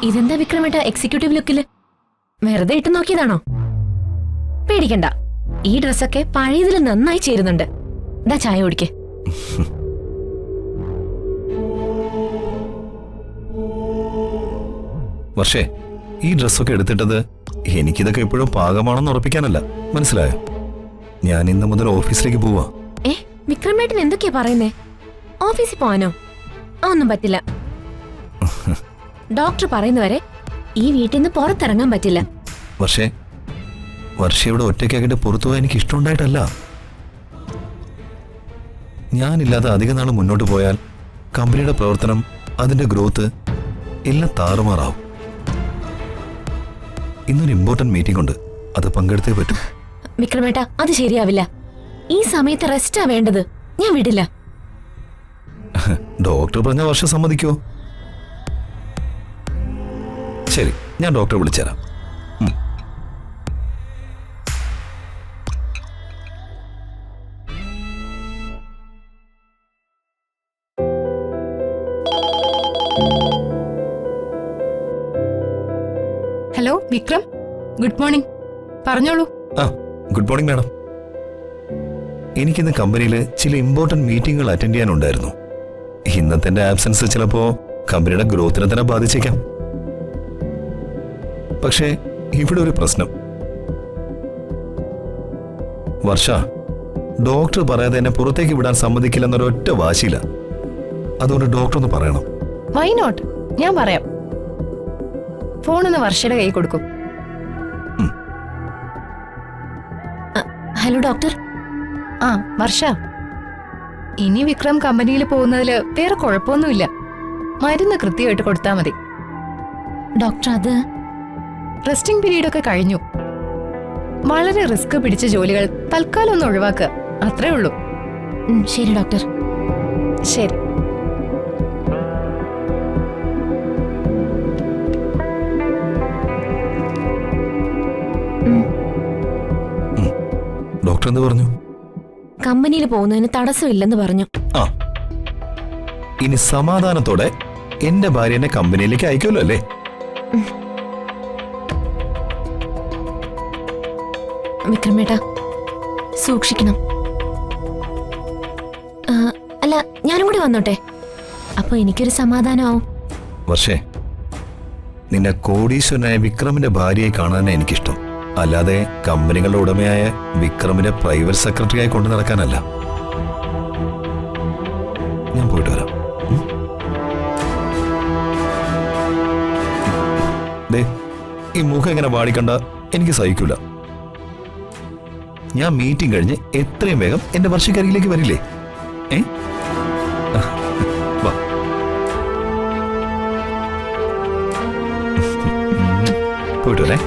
ഇതെന്താ വിക്രമേട്ട എക്സിക്യൂട്ടീവ് ലുക്കില്? വെറുതെ ഇട്ട് നോക്കിയതാണോ? പേടിക്കണ്ട, ഈ ഡ്രസ്സൊക്കെ പഴയതിൽ നന്നായി ചേരുന്നുണ്ട്. ദാ ചായ കുടിക്ക്. വർഷേ, ഈ ഡ്രസ്സൊക്കെ എടുത്തിട്ടത് എനിക്കിതൊക്കെ എപ്പോഴും പാകമാണെന്ന് ഉറപ്പിക്കാനല്ല, മനസ്സിലായോ? ഞാൻ ഇന്ന് മുതൽ ഓഫീസിലേക്ക് പോവാ. വിക്രമേട്ടൻ എന്തൊക്കെയാ പറയുന്നേ? ഓഫീസിൽ പോവാനോ? ഒന്നും പറ്റില്ല. ഡോക്ടർ പറയുന്നവരെ ഈ വീട്ടിൽ നിന്ന് പുറത്തിറങ്ങാൻ പറ്റില്ല. വർഷയുടെ ഒറ്റയ്ക്കാക്കിട്ട് പുറത്തു പോകാൻ എനിക്ക് ഇഷ്ടമുണ്ടായിട്ടല്ല. ഞാനില്ലാതെ അധിക നാൾ മുന്നോട്ട് പോയാൽ കമ്പനിയുടെ പ്രവർത്തനം, അതിന്റെ ഗ്രോത്ത് എല്ലാം താറുമാറാവും. ഇന്നൊരു ഇമ്പോർട്ടന്റ് മീറ്റിംഗ് ഉണ്ട്, അത് പങ്കെടുത്തേ പറ്റൂ. വിക്രമേട്ട, അത് ശരിയാവില്ല. ഈ സമയത്ത് റെസ്റ്റാ വേണ്ടത്. ഞാൻ വിടില്ല. ഡോക്ടർ പറഞ്ഞ വർഷം സമ്മതിക്കോ? ശരി, ഞാൻ ഡോക്ടറെ വിളിച്ചുതരാം. Hello Vikram, good morning. പറഞ്ഞോളൂ. Good morning madam. എനിക്കിന്ന് കമ്പനിയിൽ ചില ഇമ്പോർട്ടന്റ് മീറ്റിംഗുകൾ അറ്റൻഡ് ചെയ്യാനുണ്ടായിരുന്നു. ഇന്നത്തെ ആബ്സെൻസ് ചിലപ്പോ കമ്പനിയുടെ ഗ്രോത്തിനെ തന്നെ ബാധിച്ചേക്കാം. പക്ഷേ ഇവിടെ ഒരു പ്രശ്നം. വർഷ ഡോക്ടർ പറയാതെ എന്നെ പുറത്തേക്ക് വിടാൻ സമ്മതിക്കില്ലെന്നൊരൊറ്റ വാശിയില്ല. അതുകൊണ്ട് ഡോക്ടർ ഒന്ന് പറയണം. Why not? ഞാൻ പറയാം. ഫോണൊന്ന് വർഷയുടെ കൈ കൊടുക്കും. Hello doctor. വർഷ, ഇനി വിക്രം കമ്പനിയിൽ പോകുന്നതില് വേറെ കുഴപ്പമൊന്നുമില്ല. മരുന്ന് കൃത്യമായിട്ട് കൊടുത്താൽ മതി. ഡോക്ടർ, അത് റെസ്റ്റിംഗ് പീരീഡ് ഒക്കെ കഴിഞ്ഞു. വളരെ റിസ്ക് പിടിച്ച ജോലികൾ തൽക്കാലം ഒന്ന് ഒഴിവാക്കുക, അത്രേ ഉള്ളൂ. ശരി ഡോക്ടർ. ശരി. ഡോക്ടർ എന്ത് പറഞ്ഞു? കമ്പനിയിൽ പോകുന്നതിന് തടസ്സമില്ലെന്ന് പറഞ്ഞു. ഇനി സമാധാനത്തോടെ എന്റെ ഭാര്യ എന്നെ കമ്പനിയിലേക്ക് അയക്കുമല്ലോ അല്ലേ? വിക്രമേട്ട, സൂക്ഷിക്കണം. അല്ല, ഞാനും കൂടി വന്നോട്ടെ, അപ്പൊ എനിക്കൊരു സമാധാനമാവും. വർഷേ, നിന്നെ കോടീശ്വരനായ വിക്രമിന്റെ ഭാര്യയെ കാണാനാണ് എനിക്കിഷ്ടം, അല്ലാതെ കമ്പനികളുടെ ഉടമയായ വിക്രമിന്റെ പ്രൈവറ്റ് സെക്രട്ടറിയായി കൊണ്ടു നടക്കാനല്ല. ഞാൻ പോയിട്ട് വരാം. ഈ മുഖം എങ്ങനെ വാടിക്കണ്ട, എനിക്ക് സഹിക്കൂല. ഞാൻ മീറ്റിംഗ് കഴിഞ്ഞ് എത്രയും വേഗം എന്റെ വർഷക്കരികിലേക്ക് വരില്ലേ? വാ. പോയിട്ട് വരേ.